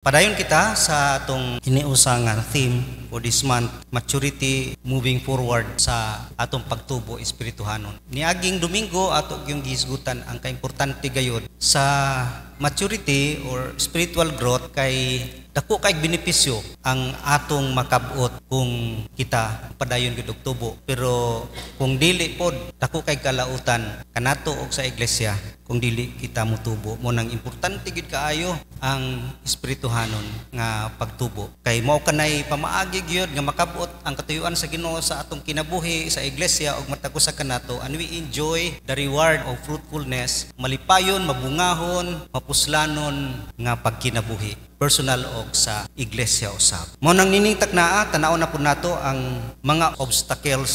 Padayon kita sa atong iniusangan theme for this month, maturity moving forward sa atong pagtubo espirituhanon. Niaging Domingo ato gyung gihisgutan ang kaimportante gayud sa maturity or spiritual growth kay dako kay benepisyo ang atong makabot kung kita padayon gyud og tubo. Pero kung dili pod dako kay kalautan kanato og sa iglesia kung dili kita motubo. Mo nang importante gyud kaayo ang espirituhanon nga pagtubo. Kay mao kanay pamaagi gyud nga makabot ang katuyuan sa Ginoo sa atong kinabuhi sa iglesia ug matagos sa kanato, and we enjoy the reward of fruitfulness, malipayon, mabungahon, mapuslanon nga pagkinabuhi personal og sa iglesia usab. Mo nang niningtak naa tanaw na pud nato ang mga obstacles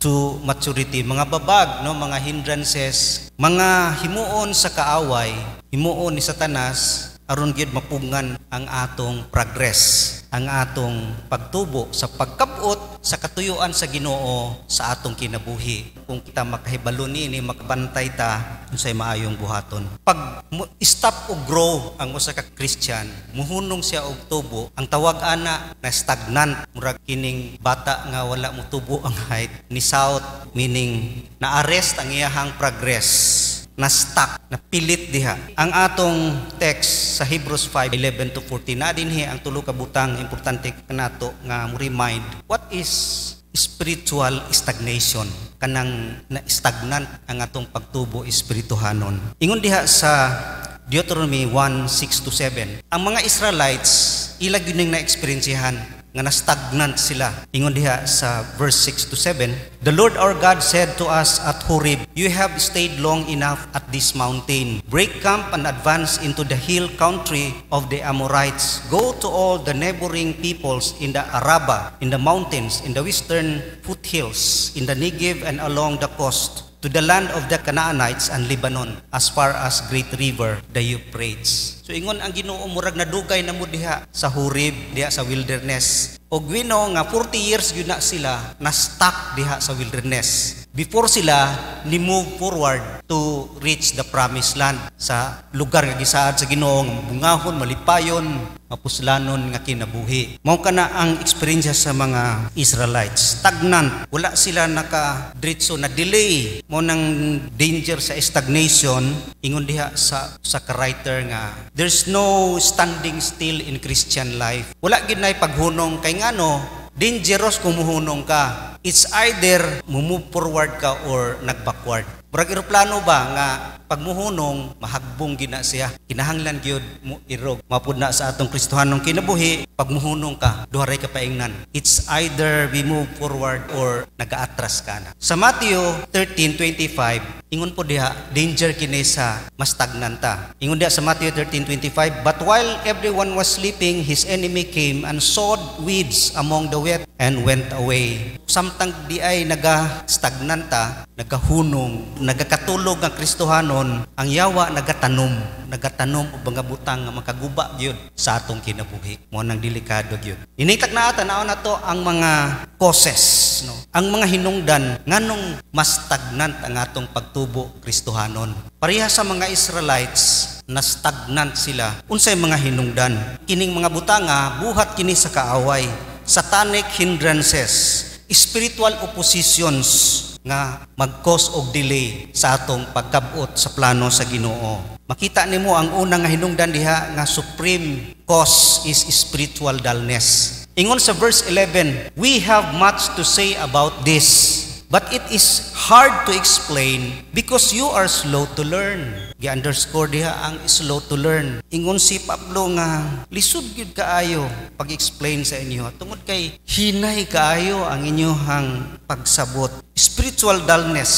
to maturity, mga babag, no, mga hindrances, mga himuon sa kaaway, himuon ni Satanas aron gyud mapungan ang atong progress, ang atong pagtubo sa pagkabot sa katuyuan sa Ginoo sa atong kinabuhi. Kung kita makahibalo ni makabantay ta unsay maayong buhaton. Pag stop o grow ang usa ka Christian, muhunong siya og tubo, ang tawag ana na stagnant, murag kining bata nga wala mo tubo ang height ni south, meaning na-arrest ang iyahang progress, na stuck, na pilit diha. Ang atong text sa Hebrews 5:11-14 na dinhi ang tulo ka butang importante kanato nga mo remind what is spiritual stagnation, kanang na stagnant ang atong pagtubo espirituhanon. Ingon diha sa Deuteronomy 1:6-7, ang mga Israelites ila gyud na experiencehan nga na-stagnant sila. Ingon diha sa verse 6-7, the Lord our God said to us at Horeb, you have stayed long enough at this mountain. Break camp and advance into the hill country of the Amorites. Go to all the neighboring peoples in the Araba, in the mountains, in the western foothills, in the Negev and along the coast, to the land of the Canaanites and Lebanon, as far as great river, the Euphrates. So ingon ang Ginoo murag nadugay na mo diha sa Horeb, diha sa wilderness. Og wino nga 40 years gyud na sila na stuck diha sa wilderness before sila ni move forward to reach the promised land, sa lugar nga gisaad sa Ginoo nga bungahon, malipayon, mapuslanon nga kinabuhi. Mao kana ang experience sa mga Israelites. Stagnant, wala sila naka-diretso, na delay. Mao nang danger sa stagnation. Ingon diha sa ka-writer nga there's no standing still in Christian life. Wala gid nay paghunong, kay ngano dangerous kung muhunong ka. It's either move forward ka or nag-backward. Murag eroplano ba nga pag muhunong mahagbong gina siya. Kinahanglan gyud mo irog. Mapud na sa atong Kristohanong kinabuhi, pag muhunong ka, duharay ka paingnan. It's either we move forward or nagaatras ka na. Sa Matthew 13:25, ingon po diha, danger kini sa mas stagnanta. Ingon diha sa Matthew 13:25, but while everyone was sleeping, his enemy came and sowed weeds among the wheat and went away. Samtang di ay naga-stagnanta, nagahunong, nagakatulog ang Kristohanon, ang yawa nagatanom og mga butang nga makaguba gyud sa atong kinabuhi. Mo nang delikado gyud. Initak na tanaw na to ang mga causes, no? Ang mga hinungdan nganong mas stagnant ang atong pagtubo Kristohanon. Pareha sa mga Israelites, na stagnant sila. Unsay mga hinungdan? Kining mga butanga buhat kini sa kaaway, satanic hindrances, spiritual oppositions nga mag-cause og delay sa atong pagkabot sa plano sa Ginoo. Makita nimo ang unang nga hinungdan diha nga supreme cause is spiritual dullness. Ingon sa verse 11, we have much to say about this, but it is hard to explain because you are slow to learn. Gi-underscore diha ang slow to learn. Ingon si Pablo nga lisod gyud kaayo pag-explain sa inyo tungod kay hinay kaayo ang inyohang pagsabot. Spiritual dullness,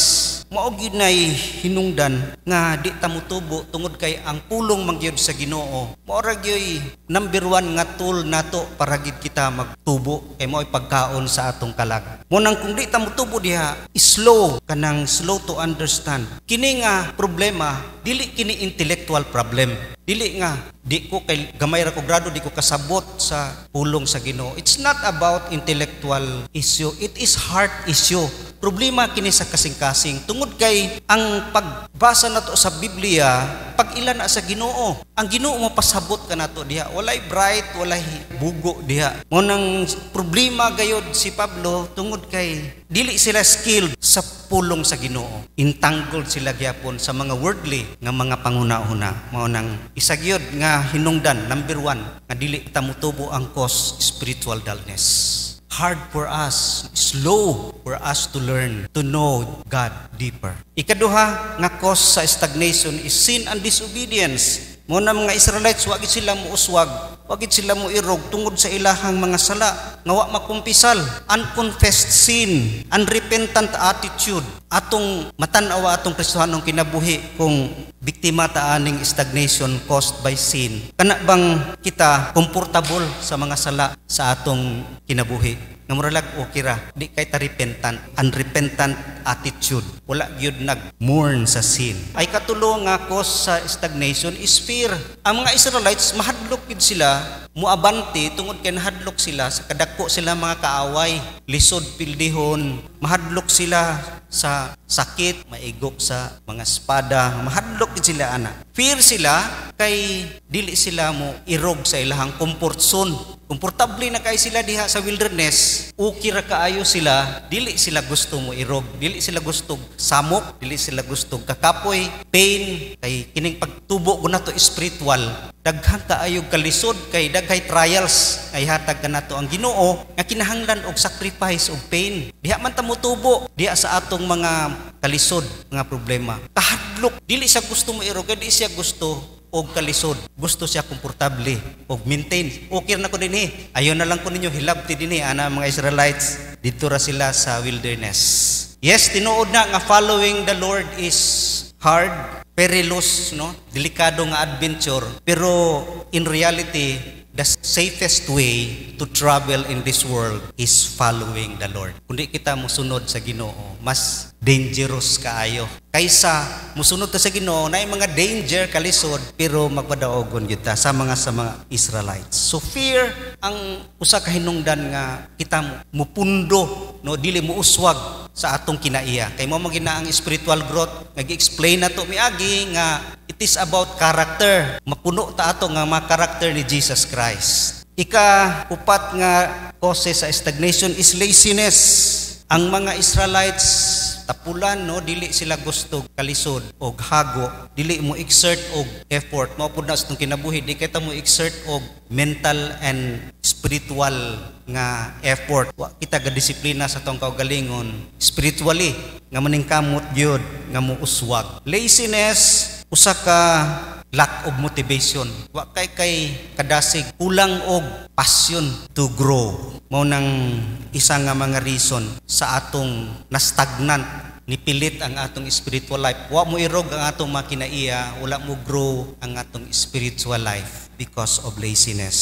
mao gyud nay hinungdan nga di ta motubo tungod kay ang pulong mangyud sa Ginoo mao ra gyud number 1 nga tool nato para gid kita magtubo, kay mao pagkaon sa atong kalag. Mo nang kung di ta motubo diha, slow kanang slow to understand. Kini nga problema dili kini intellectual problem. Dili nga di ko kay gamay ra ko grado di ko kasabot sa pulong sa Ginoo. It's not about intellectual issue, it is heart issue. problema kini sa kasing-kasing. Tungod kay ang pagbasa nato sa Biblia, pag ilan na sa Ginoo, ang Ginoo mo pasabot ka nato diha. Walay bright, walay bugo diha. Mo nang problema gayod si Pablo tungod kay dili sila skilled sa pulong sa Ginoo. Entangled sila gyapon sa mga worldly nga mga panghuna-huna. Mao nang isa gyud nga hinungdan number 1 nga dili ta motubo ang cause spiritual dullness. Hard for us, slow for us to learn, to know God deeper. Ikaduha nga cause sa stagnation is sin and disobedience. Mo na mga Israelites, wagid sila mo uswag, wagid sila mo irog tungod sa ilahang mga sala, nga wa makumpisal, unconfessed sin, unrepentant attitude. Atong matanawa atong Kristohanong kinabuhi kung biktima ta aning stagnation caused by sin. Kana bang kita comfortable sa mga sala sa atong kinabuhi? Nga muralag okay ra, di kay ta repentant, unrepentant attitude. Wala gyud nag-mourn sa sin. Ay katulo nga cause sa stagnation is fear. Ang mga Israelites mahadlok gid sila, muabante tungod kay nahadlok sila sa kadako sila mga kaaway, lisod pildihon, mahadlok sila sa sakit, maigop sa mga espada, mahadlok gid sila ana. Fear sila kay dili sila mo irog sa ilahang comfort zone. Komportable na kay sila diha sa wilderness, okay ra kaayo sila, dili sila gusto mo irog, dili sila gusto samok, dili sila gusto kakapoy, pain, kay kining pagtubo ko nato spiritual, daghang kaayo kalisod kay daghay trials kay hatag kanato ang Ginoo nga kinahanglan og sacrifice og pain. Diha man ta motubo diha sa atong mga kalisod, mga problema. Kahadlok, dili siya gusto mo irog, dili siya gusto og kalisod, gusto siya komportable og maintain. Okay na ko dinhi, ayon na lang ko ninyo hilabti dinhi ana mga Israelites dito ra sila sa wilderness. Yes, tinuod na nga following the Lord is hard, perilous, no, delikado nga adventure, pero in reality the safest way to travel in this world is following the Lord. Kundi kita mosunod sa Ginoo, mas dangerous kaayo kaysa musunod ta sa Ginoo na mga danger kalisod pero magpadaogon gyud ta sa mga Israelites. So fear ang usa ka hinungdan nga kita mupundo, no, dili mo uswag sa atong kinaiya. Kay mo magina ang spiritual growth, nag-explain nato miagi nga it is about character. Mapuno ta ato nga mga character ni Jesus Christ. Ika-upat nga cause sa stagnation is laziness. Ang mga Israelites tapulan, no, dili sila gusto kalisod og hago, dili mo exert og effort. Mao pud na sa kinabuhi, di kita mo exert og mental and spiritual nga effort. Wa kita ga disiplina sa tong kaugalingon spiritually nga maningkamot gyud nga muuswag. Laziness usa ka lack of motivation. Wa kay kadasig, kulang og passion to grow. Mao nang isa nga mga reason sa atong nastagnant, nipilit ang atong spiritual life. Wa mo irog ang atong makinaiya, wala mo grow ang atong spiritual life because of laziness.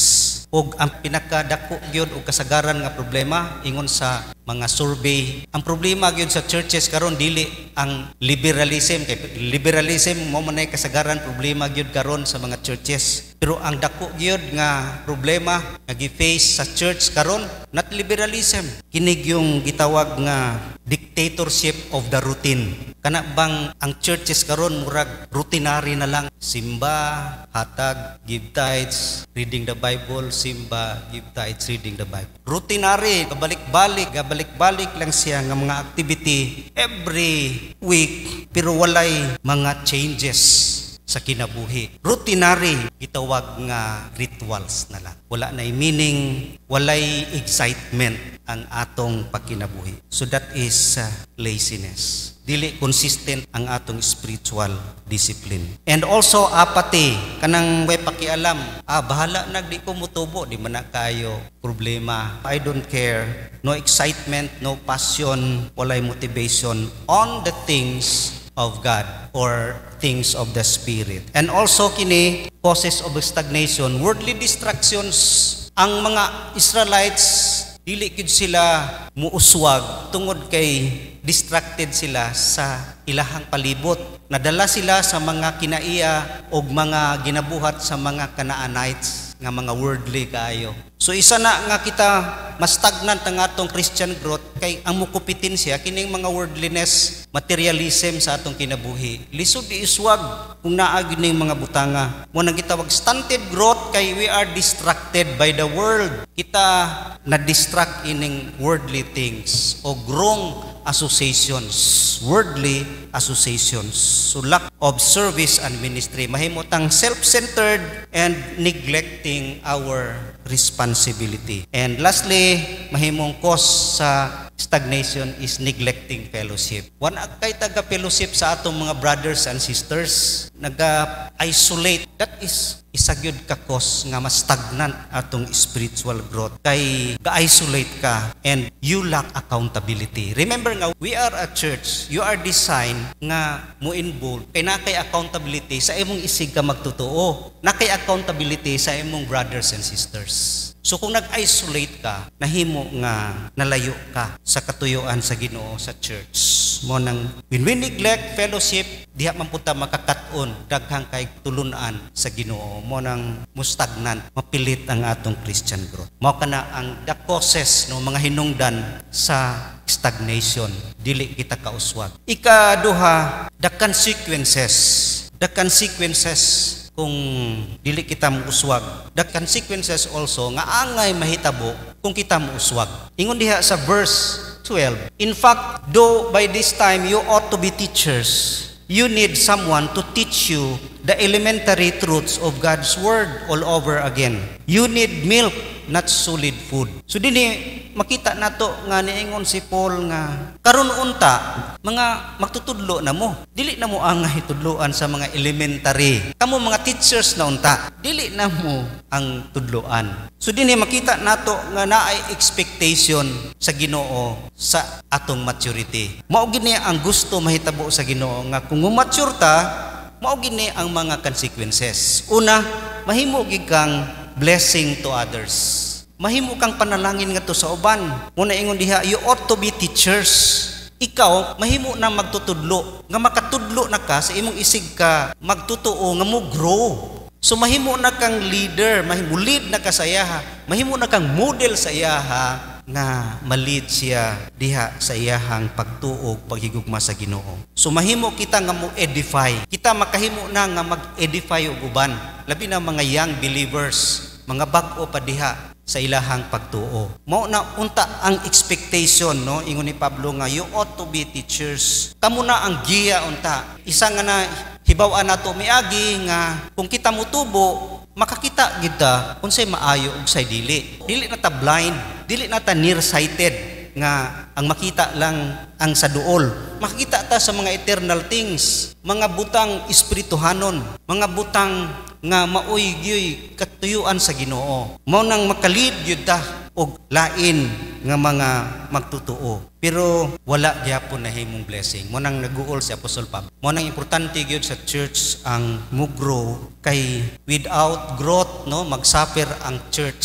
Og ang pinakadako gyud og kasagaran nga problema ingon sa mga survey, ang problema gyud sa churches karon dili ang liberalism, kay liberalism mo man ay kasagaran problema gyud karon sa mga churches. Pero ang dako gyud nga problema nga gi-face sa church karon not liberalism, kinig yung gitawag nga dictatorship of the routine. Kana bang ang churches karon murag routinary na lang, simba, hatag, give tithes, reading the Bible, simba, give tithes, reading the Bible. Routinary, kabalik-balik lang siya nga mga activity every week, pero walay mga changes sa kinabuhi. Routinary, gitawag nga rituals na lang. Wala na meaning, walay excitement ang atong pagkinabuhi. So that is laziness. Dili consistent ang atong spiritual discipline. And also apathy, kanang way pakialam, bahala nagdi ko mutubo, di man na kayo problema. I don't care. No excitement, no passion, walay motivation on the things of God or things of the Spirit. And also kini causes of stagnation, worldly distractions. Ang mga Israelites dili gid sila muuswag tungod kay distracted sila sa ilahang palibot. Nadala sila sa mga kinaiya og mga ginabuhat sa mga Canaanites nga mga worldly kaayo. So isa na nga kita mas stagnant ang atong Christian growth kay ang mukupitin siya kining mga worldliness, materialism sa atong kinabuhi. Lisod di iswag kung naa gining mga butanga. Mo nang gitawag stunted growth kay we are distracted by the world. Kita na distract ining worldly things o wrong associations, worldly associations. So lack of service and ministry, mahimutang self-centered and neglecting our responsibility. And lastly, mahimong cause sa stagnation is neglecting fellowship. Wala kay taga-fellowship sa atong mga brothers and sisters, naga-isolate. That is isagyod ka cause nga mas stagnant atong spiritual growth. Kay ga-isolate ka and you lack accountability. Remember nga, we are a church. You are designed nga mo involve kay na kay accountability sa imong isig ka magtotoo. Na kay accountability sa imong brothers and sisters. So kung nag-isolate ka, nahimo nga nalayo ka sa katuyuan sa Ginoo sa church. Mo nang when we neglect fellowship, diha man punta makakaton daghang kay tulunan sa Ginoo. Mo nang mustagnant, mapilit ang atong Christian growth. Mao kana ang the causes no mga hinungdan sa stagnation, dili kita kauswag. Ikaduha, the consequences. The consequences kung dili kita muuswag. The consequences also nga angay mahitabo kung kita muuswag. Ingon diha sa verse 12. In fact, though by this time you ought to be teachers, you need someone to teach you the elementary truths of God's word all over again. You need milk, not solid food. So dini makita nato nga niingon si Paul nga karon unta mga magtutudlo na mo. Dili na mo angay tudloan sa mga elementary. Kamo mga teachers na unta, dili na mo ang tudloan. So dinhi makita nato nga naay expectation sa Ginoo sa atong maturity. Mao gini ang gusto mahitabo sa Ginoo nga kung mature ta, mao gini ang mga consequences. Una, mahimo gid kang blessing to others. Mahimo kang panalangin ngadto sa uban. Muna ingon diha, you ought to be teachers. Ikaw mahimo na magtutudlo, nga makatudlo na ka sa imong isig ka magtutuo nga mo grow. So mahimo na kang leader, mahimo lead na ka sa iyaha, mahimo na kang model sa iyaha nga malid siya diha sa iyahang pagtuog paghigugma sa Ginoo. So mahimo kita nga mo edify. Kita makahimo na nga mag-edify og uban, labi na mga young believers, mga bag-o pa diha sa ilahang pagtuo. Mao na unta ang expectation, no? Ingon ni Pablo nga you ought to be teachers. Kamo na ang giya unta. Isa nga na hibaw-an nato miagi nga kung kita mutubo, makakita gid ta unsay maayo ug say dili. Dili na ta blind, dili na ta nearsighted nga ang makita lang ang sa duol. Makikita ta sa mga eternal things, mga butang espirituhanon, mga butang nga maoy gyud katuyuan sa Ginoo. Mao nang makalid gyud ta og lain nga mga magtutuo. Pero wala gyapon nahimong blessing. Mo nang naguol si Apostol Pablo. Mo nang importante gyud sa church ang mugro kay without growth, no, magsuffer ang church.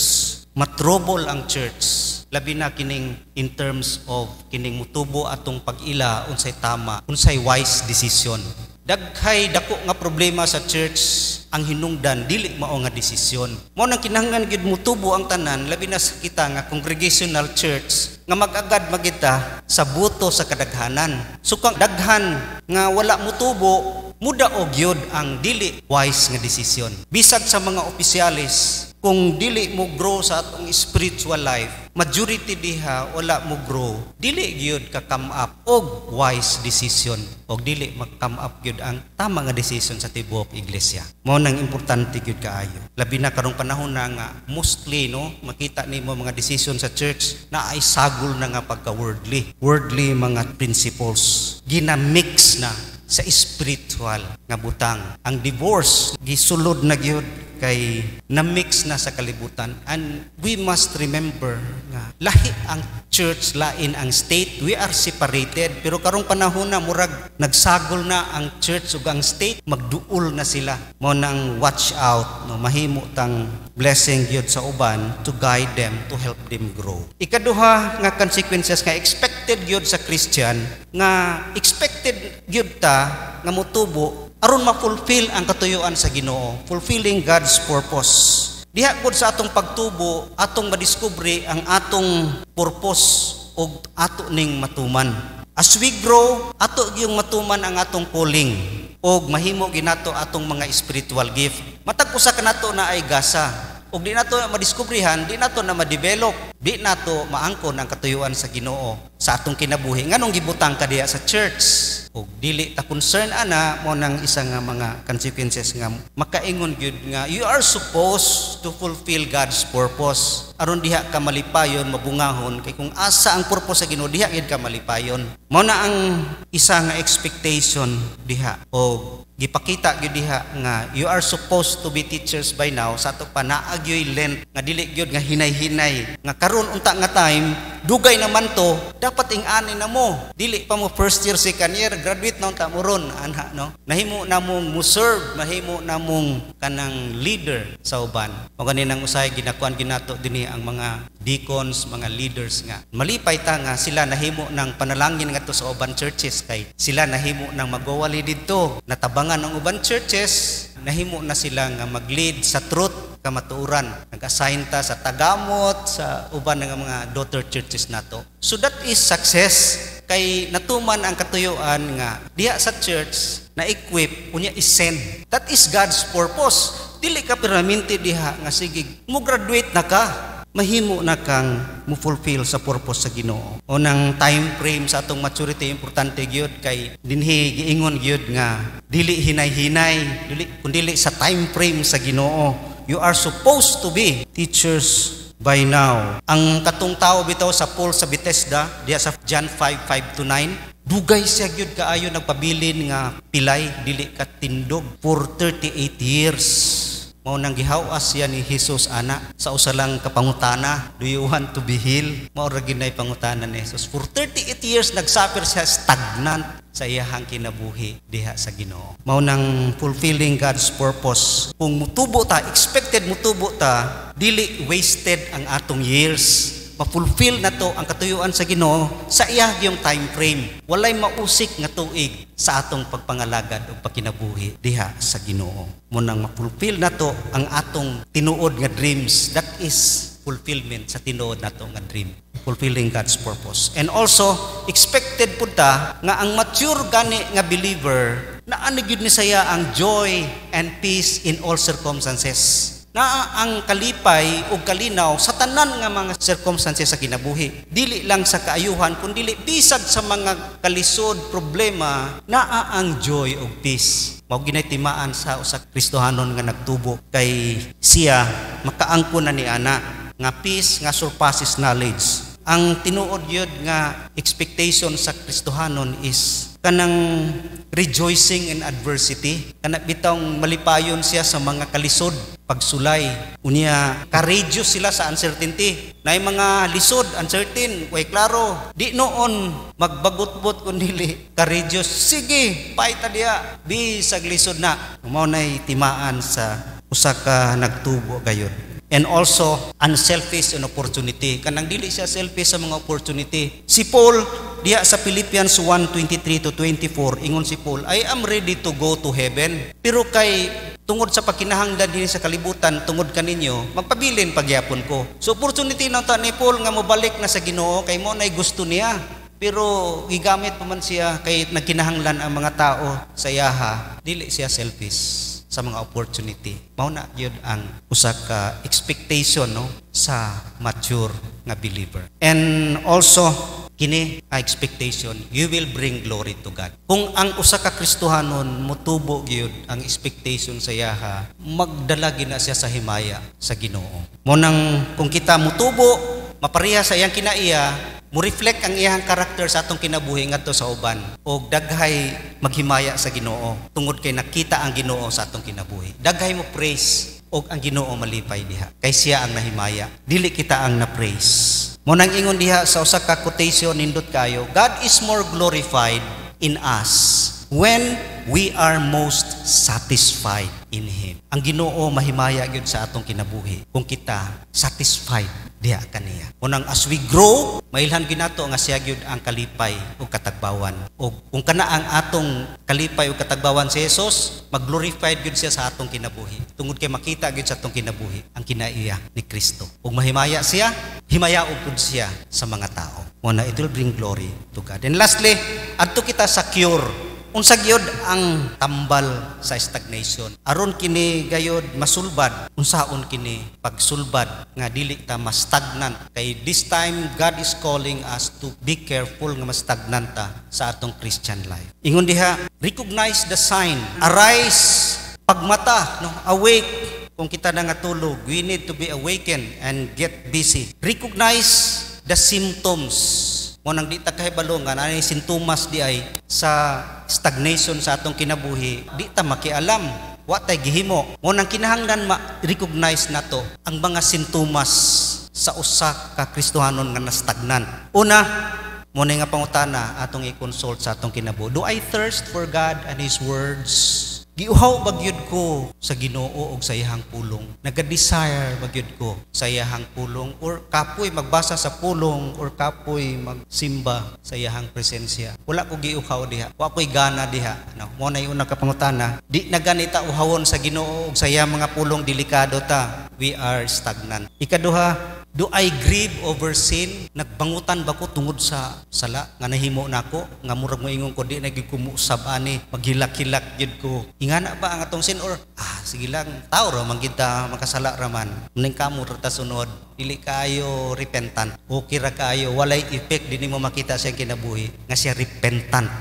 Matrobol ang church. Labi na kining in terms of kining mutubo atong pag-ila unsay tama, unsay wise decision. Daghay dako nga problema sa church ang hinungdan dili mao nga desisyon. Mo nang kinahanglan gid mutubo ang tanan, labi na sa kita nga congregational church nga mag-agad magita sa buto sa kadaghanan. So kung daghan nga wala mutubo, muda og gyud ang dili wise nga desisyon. Bisag sa mga opisyalis, kung dili mo grow sa atong spiritual life, majority diha wala mo grow, dili gyud ka come up og wise decision og dili mag-come up gyud ang tama nga decision sa tibuok iglesia. Mao nang importante gyud kaayo. Labi na karong panahon na nga mostly, no, makita nimo mga decision sa church na ay sagol na nga pagka-worldly. Worldly mga principles ginamix na sa spiritual nga butang. Ang divorce gisulod na gyud kay na-mix na sa kalibutan. And we must remember nga lahi ang church, lain ang state. We are separated. Pero karong panahon na murag nagsagol na ang church ug ang state, magduol na sila. Mo nang watch out, no, mahimo tang blessing gyud sa uban to guide them, to help them grow. Ikaduha nga consequences nga expected gyud sa Christian, nga expected gyud ta nga motubo aron ma-fulfill ang katuyuan sa Ginoo, fulfilling God's purpose. Diha gud sa atong pagtubo, atong madiskubre ang atong purpose og ato ning matuman. As we grow, ato gyung matuman ang atong calling og mahimo ginato atong mga spiritual gift. Matag usa kanato na ay gasa. Og di nato madiskubrihan, di nato na ma-develop, di nato maangkon ang katuyuan sa Ginoo sa atong kinabuhi. Nganong gibutang ka diha sa church? Og dili ta concern ana mo nang isa nga mga consequences nga makaingon gyud nga you are supposed to fulfill God's purpose. Aron diha ka malipayon, mabungahon kay kung asa ang purpose sa Ginoo diha gid ka malipayon. Mao na ang isa nga expectation diha. Og gipakita gyud diha nga you are supposed to be teachers by now sa ato pa naagyoy length nga dili gyud nga hinay-hinay nga karon unta nga time dugay naman to dapat ing-ani na mo dili pa mo first year second year graduate na unta mo ron ana no nahimo na mong mo serve mahimo na mong kanang leader sa uban o ganinang usahay ginakuan ginato dinhi ang mga deacons mga leaders nga malipay ta nga sila nahimo ng panalangin ngadto sa uban churches kay sila nahimo nang magwawali didto natabang ang uban churches, nahimo na sila nga mag-lead sa truth kamatuoran. Nag-assign ta sa tagamot, sa uban ng mga daughter churches nato. So that is success. Kay natuman ang katuyuan nga diha sa church na equip unya is-send. That is God's purpose. Dili ka permanente diha nga sige, mo graduate na ka. Mahimo na kang mo-fulfill sa purpose sa Ginoo. O nang time frame sa atong maturity importante gyud kay dinhi giingon gyud nga dili hinay-hinay, kundi sa time frame sa Ginoo. You are supposed to be teachers by now. Ang katong tawo bitaw sa pool sa Bethesda, diya sa John 5:5-9, dugay siya gyud kaayo nagpabilin nga pilay dili ka tindog for 38 years. Mao nang gihawas siya ni Jesus ana sa usa lang kapangutana, do you want to be healed? Mao ra ginay pangutana ni Jesus. For 38 years nagsuffer siya stagnant sa iyahang kinabuhi diha sa Ginoo. Mao nang fulfilling God's purpose. Kung mutubo ta, expected mutubo ta, dili wasted ang atong years. Ma-fulfill na to ang katuyuan sa Ginoo sa iyang time frame. Walay mausik nga tuig sa atong pagpangalagad o pagkinabuhi diha sa Ginoo. Munang ma-fulfill na to ang atong tinuod nga dreams. That is fulfillment sa tinuod nato nga dream. Fulfilling God's purpose. And also, expected po ta nga ang mature gani nga believer na anigid ni saya ang joy and peace in all circumstances. Na ang kalipay o kalinaw sa tanan nga mga circumstances sa kinabuhi. Dili lang sa kaayuhan, kundi bisag sa mga kalisod, problema, naa ang joy o peace. Mao ginaytimaan sa usa Kristohanon nga nagtubo kay siya makaangkon na ni ana nga peace nga surpasses knowledge. Ang tinuod yun nga expectation sa Kristohanon is kanang rejoicing in adversity. Kana bitong malipayon siya sa mga kalisod, pagsulay. Unya, courageous sila sa uncertainty. Na mga lisod, uncertain, way klaro. Di noon magbagot-bot kundi courageous. Sige, paita diya. Bisag lisod na. Mao nay timaan sa usa ka nagtubo gayud. And also, unselfish in opportunity. Kanang dili siya selfish sa mga opportunity. Si Paul, diya sa Philippians 1:23-24, ingon si Paul, I am ready to go to heaven. Pero kay tungod sa pagkinahanglan din sa kalibutan, tungod kaninyo, magpabilin pagyapon ko. So opportunity na ta ni Paul nga mobalik na sa Ginoo, kay mo nay gusto niya. Pero gigamit pa man siya kay nagkinahanglan ang mga tao sa iyaha. Dili siya selfish sa mga opportunity. Mao na gyud ang usa ka expectation no sa mature nga believer. And also kini expectation, you will bring glory to God. Kung ang usa ka Kristohanon motubo gyud ang expectation sa yaha, magdala gina siya sa himaya sa Ginoo. Mo nang kung kita motubo, mapareha sa iyang kinaiya, mo reflect ang iyang karakter sa atong kinabuhi ngadto sa uban og daghay maghimaya sa Ginoo tungod kay nakita ang Ginoo sa atong kinabuhi. Daghay mo praise og ang Ginoo malipay diha kay siya ang nahimaya, dili kita ang na-praise. Mo nang ingon diha sa usa ka quotation nindot kayo, God is more glorified in us when we are most satisfied in Him. Ang Ginoo mahimaya gyud sa atong kinabuhi kung kita satisfied diha kaniya. Unang as we grow, mailhan ginato nga siya gyud ang kalipay o katagbawan. O kung kana ang atong kalipay o katagbawan si Jesus, mag-glorified gyud siya sa atong kinabuhi. Tungod kay makita gyud sa atong kinabuhi ang kinaiya ni Kristo. Ug mahimaya siya, himayaon pud siya sa mga tao. Muna it will bring glory to God. And lastly, adto kita sa cure. Unsa gyud ang tambal sa stagnation? Aron kini gayod masulbad, unsaon kini pagsulbad nga dili ta ma-stagnant? Kay this time God is calling us to be careful nga ma-stagnant ta sa atong Christian life. Ingon diha, recognize the sign, arise, pagmata, no, awake. Kung kita na nga tulog, we need to be awakened and get busy. Recognize the symptoms. Mo nang di ta kahibalo nga anay sintomas di ay sa stagnation sa atong kinabuhi, di ta makialam wa tay gihimo. Mo nang kinahanglan ma-recognize nato ang mga sintomas sa usa ka Kristohanon nga nastagnan. Una, mo nga pangutana atong i-consult sa atong kinabuhi. Do I thirst for God and His words? Giuhaw bagyod ko sa Ginoo og sa iyang pulong. Naga-desire bagyod ko sa iyang pulong, or kapoy magbasa sa pulong, or kapoy magsimba sa iyang presensya. Wala ko giuhaw diha. Wa ko'y gana diha. No, mo na yung nakapangutana. Di na ganita uhawon sa Ginoo og sa iyang mga pulong, delikado ta. We are stagnant. Ikaduha, do I grieve over sin? Nagbangutan ba ko tungod sa sala nga nahimo nako, nga murag moingon ko di na gyud ko musab ani, maghilak-hilak gyud ko. Ingana ba ang atong sin, or sige lang tao ra man kita makasala ra man. Ning kamo ra ta sunod, dili kayo repentant. Okay ra kayo, walay effect dinhi mo makita sa kinabuhi nga siya repentant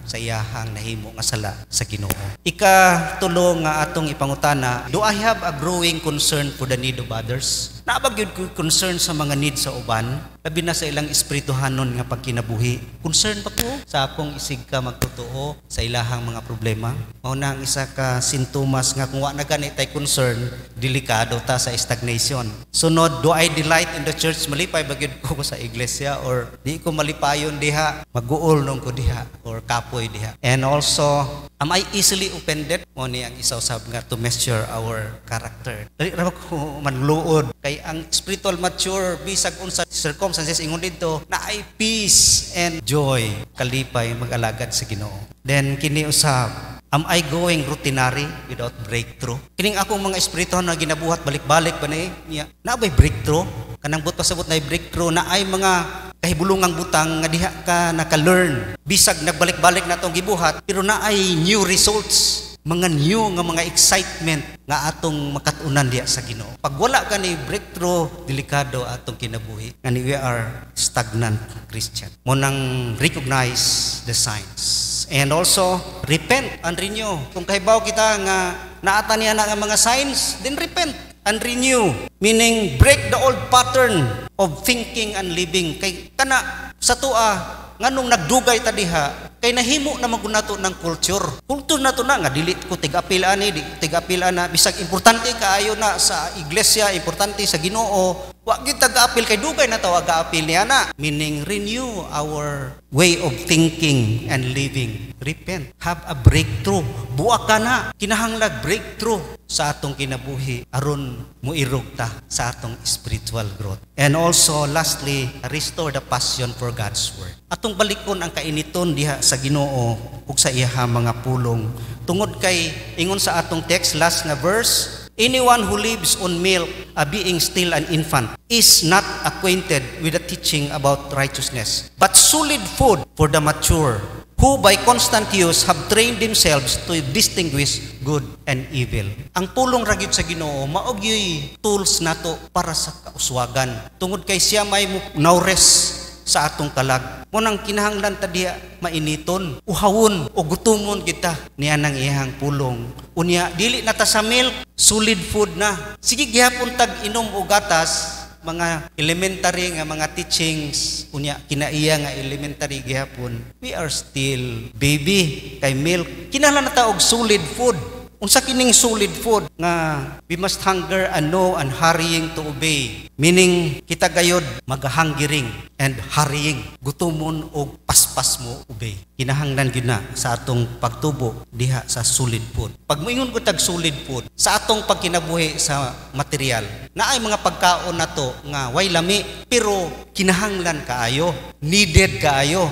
sa iyahang nahimo nga sala sa Ginoo. Ikatulo nga atong ipangutana, do I have a growing concern for the need of others? Naabag yun concern sa mga need sa uban, labi na sa ilang espirituhanon nga pagkinabuhi. Concern pa ko sa akong isig ka magtotoo sa ilahang mga problema. Mao na ang isa ka sintomas nga kung wa na gani tay concern, delikado ta sa stagnation. Sunod, do I delight in the church? Malipay ba gyud ko sa iglesia, or di ko malipayon diha, maguol nung ko diha, or kapoy diha. And also, am I easily offended? Mo ni ang isaw-sab nga to measure our character. Dali ra ko manluod kay ang spiritual mature bisag unsa circumstances ingon dito na ay peace and joy, kalipay mag-alagad sa Ginoo. Then kini usab, am I going routinary without breakthrough? Kining akong mga espiritu na ginabuhat balik-balik ba niya? Na ba'y breakthrough? Kanang but pasabot na breakthrough na ay mga kahibulungang butang nga diha ka naka-learn. Bisag nagbalik-balik na itong gibuhat, pero na ay new results. Mga new nga mga excitement nga atong makatunan diha sa Ginoo. Pag wala ka ni breakthrough, delikado atong kinabuhi. Nga we are stagnant Christian. Mo nang recognize the signs. And also, repent and renew. Kung kahibaw kita nga naata niya na nga mga signs, then repent and renew. Meaning, break the old pattern of thinking and living. Kay kana sa tua, nganong nagdugay ta diha, kay nahimo na magunato ng culture. Kultur na to na nga, dilit ko tig-apil ani, di tig-apil ana. Bisag importante kaayo na sa iglesia, importante sa Ginoo. Wa gyud tag-apil kay dugay na tawag apil niya na. Meaning, renew our way of thinking and living. Repent. Have a breakthrough. Buwa ka na. Kinahanglag breakthrough sa atong kinabuhi aron muirog ta sa atong spiritual growth. And also, lastly, restore the passion for God's Word. Atong balikon ang kainiton diha sa Ginoo ug sa iyaha mga pulong. Tungod kay ingon sa atong text, last nga verse, anyone who lives on milk, being still an infant, is not acquainted with the teaching about righteousness, but solid food for the mature, who by constant use have trained themselves to distinguish good and evil. Ang pulong ragyod sa Ginoo maog yoy tools nato para sa kauswagan. Tungod kay siya may naures sa atong kalag. Mo nang kinahanglan ta diha mainiton, uhawon o gutumon kita niya nang iyang pulong. Unya dili na ta sa milk, solid food na. Sige gihapon tag inom og gatas, mga elementary nga mga teachings, unya kinaiya nga elementary gihapon. We are still baby kay milk. Kinahanglan na ta og solid food. Unsa kining solid food nga we must hunger and know and hurrying to obey. Meaning kita gayod magahanggiring and hurrying, gutumon og paspas paspas mo ubay. Kinahanglan gyud na sa atong pagtubo diha sa solid food. Pag moingon ko tag solid food sa atong pagkinabuhi sa material, naay mga pagkaon nato nga way lami pero kinahanglan kaayo, needed kaayo.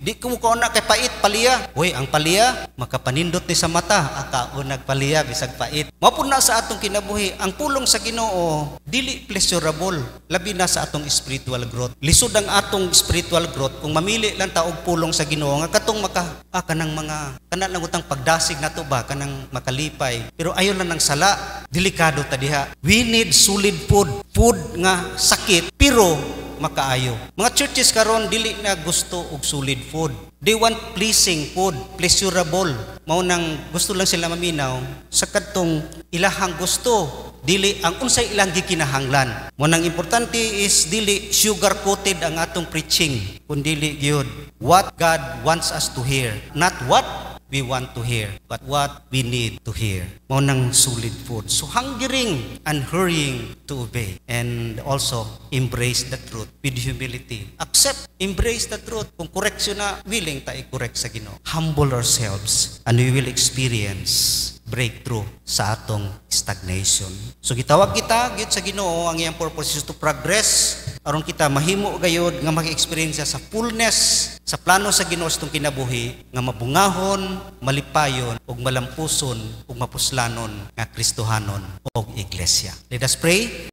Di ko mo kauna kay pait paliya. Hoy, ang paliya makapanindot ni sa mata, akaon nagpaliya bisag pait. Mao na sa atong kinabuhi ang pulong sa Ginoo dili pleasurable labi na sa atong spiritual growth. Lisod ang atong spiritual growth kung mamili lang ta og pulong sa Ginoo nga katong kanang mga lang utang pagdasig nato ba kanang makalipay pero ayon lang ng sala, delikado ta diha. We need solid food nga sakit pero makaayo. Mga churches karon dili na gusto og solid food. They want pleasing food, pleasurable. Mao nang gusto lang sila maminaw sa kadtong ilahang gusto, dili ang unsay ilang gikinahanglan. Mo nang importante is dili sugar coated ang atong preaching, kundi dili gyud what God wants us to hear, not what we want to hear, but what we need to hear. Mao nang solid food. So hungering and hurrying to obey. And also, embrace the truth with humility. Accept, embrace the truth. Kung correction na, willing tayo i-correct sa Ginoo. Humble ourselves and we will experience breakthrough sa atong stagnation. So gitawag kita gyud sa Ginoo, ang iyang purpose is to progress aron kita mahimo gayud nga maka-experience sa fullness sa plano sa Ginoo sa itong kinabuhi nga mabungahon, malipayon ug malampuson ug mapuslanon nga Kristohanon og iglesia. Let us pray.